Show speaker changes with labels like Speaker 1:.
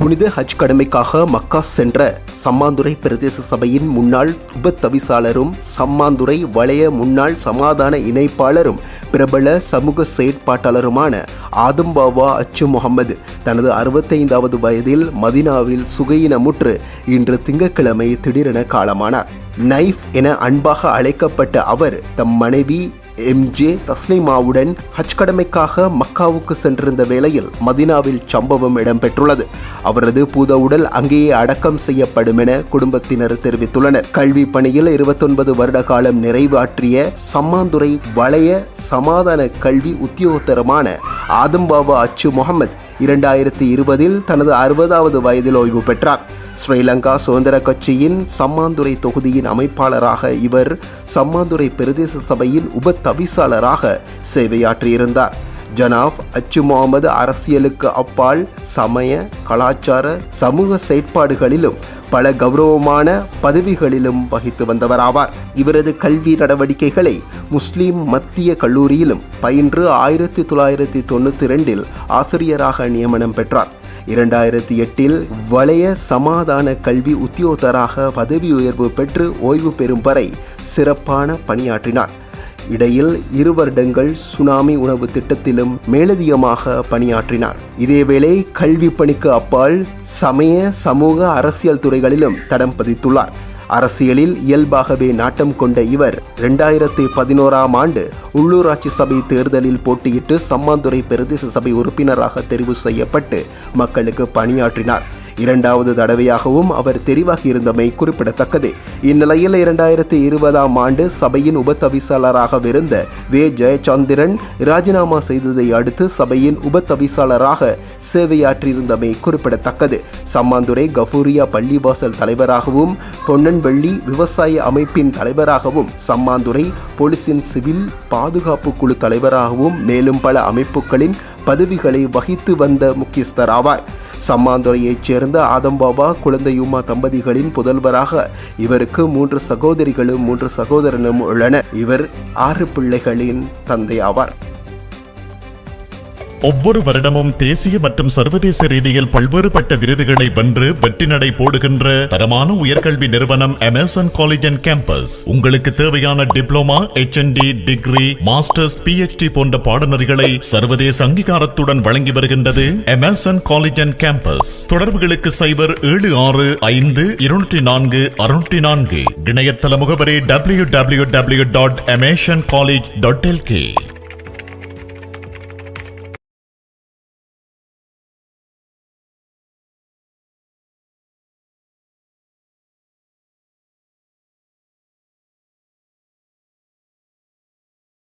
Speaker 1: புனித ஹஜ் கடமைக்காக மக்கா சென்ற சம்மாந்துறை பிரதேச சபையின் முன்னாள் உப தவிசாளரும் சம்மாந்துறை வலய முன்னாள் சமாதான இணைப்பாளரும் பிரபல சமூக செயற்பாட்டாளருமான ஆதம் பாவா அச்சு முகமது தனது 65வது வயதில் மதினாவில் சுகையினமுற்று இன்று திங்கட்கிழமை திடீரென காலமானார். நைஃப் என அன்பாக அழைக்கப்பட்ட அவர் தம் மனைவி எம்ஜே தஸ்லிமாவுடன் ஹஜ் கடமைக்காக மக்காவுக்கு சென்றிருந்த வேளையில் மதினாவில் சம்பவம் இடம்பெற்றுள்ளது. அவரது பூத உடல் அங்கேயே அடக்கம் செய்யப்படும் என குடும்பத்தினர் தெரிவித்துள்ளனர். கல்வி பணியில் 29 வருட காலம் நிறைவாற்றிய சம்மாந்துறை வலய சமாதான கல்வி உத்தியோகத்தரமான ஆதம் பாவா அச்சு முகமது 2020 தனது 60வது வயதில் ஓய்வு பெற்றார். ஸ்ரீலங்கா சுதந்திர கட்சியின் சம்மாந்துறை தொகுதியின் அமைப்பாளராக இவர் சம்மாந்துறை பிரதேச சபையின் உப தவிசாளராக சேவையாற்றியிருந்தார். ஜனாப் அச்சு முகமது அரசியலுக்கு அப்பால் சமய, கலாச்சார, சமூக செயற்பாடுகளிலும் பல கௌரவமான பதவிகளிலும் வகித்து வந்தவராவார். இவரது கல்வி நடவடிக்கைகளை முஸ்லிம் மத்திய கல்லூரியிலும் பயின்று 1992 ஆசிரியராக நியமனம் பெற்றார். 2008 வலய சமாதான கல்வி உத்தியோகத்தராக பதவி உயர்வு பெற்று ஓய்வு பெறும் வரை சிறப்பான பணியாற்றினார். இடையில் 2 வருடங்கள் சுனாமி உணவு திட்டத்திலும் மேலதிகமாக பணியாற்றினார். இதேவேளை கல்வி பணிக்கு அப்பால் சமய, சமூக, அரசியல் துறைகளிலும் தடம் பதித்துள்ளார். அரசியலில் இயல்பாகவே நாட்டம் கொண்ட இவர் 2011ஆம் ஆண்டு உள்ளூராட்சி சபை தேர்தலில் போட்டியிட்டு சம்மாந்துறை பிரதேச சபை உறுப்பினராக தெரிவு செய்யப்பட்டு மக்களுக்கு பணியாற்றினார். 2வது தடவையாகவும் அவர் தெரிவாகியிருந்தமை குறிப்பிடத்தக்கது. இந்நிலையில் 2020ஆம் ஆண்டு சபையின் உப தவிசாளராக இருந்த வே ஜெயச்சந்திரன் ராஜினாமா செய்ததை அடுத்து சபையின் உப தவிசாளராக சேவையாற்றியிருந்தமை குறிப்பிடத்தக்கது. சம்மாந்துறை கஃபூரியா பள்ளிவாசல் தலைவராகவும், பொன்னன்வெள்ளி விவசாய அமைப்பின் தலைவராகவும், சம்மாந்துறை போலீசின் சிவில் பாதுகாப்பு குழு தலைவராகவும் மேலும் பல அமைப்புகளின் பதவிகளை வகித்து வந்த முக்கியஸ்தர் ஆவார். சம்மாந்துறையைச் சேர்ந்த ஆதம் பாபா குழந்தையுமா தம்பதிகளின் புதல்வராக இவருக்கு 3 சகோதரிகளும் 3 சகோதரனும் உள்ளனர். இவர் 6 பிள்ளைகளின் தந்தை ஆவார்.
Speaker 2: ஒவ்வொரு வருடமும் தேசிய மற்றும் சர்வதேச ரீதியில் பல்வேறுபட்ட விருதுகளை வென்று வெற்றி நடை போடுகின்ற தரமான உயர்கல்வி நிறுவனம் எமர்சன் காலேஜ் அண்ட் கேம்பஸ். உங்களுக்கு தேவையான diploma, HND, degree, masters, PhD போன்ற பாடநெறிகளை சர்வதேச அங்கீகாரத்துடன் வழங்கி வருகின்றது எமர்சன் காலேஜ் அண்ட் கேம்பஸ். தொடர்புகளுக்கு 0765204 இணையதள முகவரி www.emersoncollege.lk.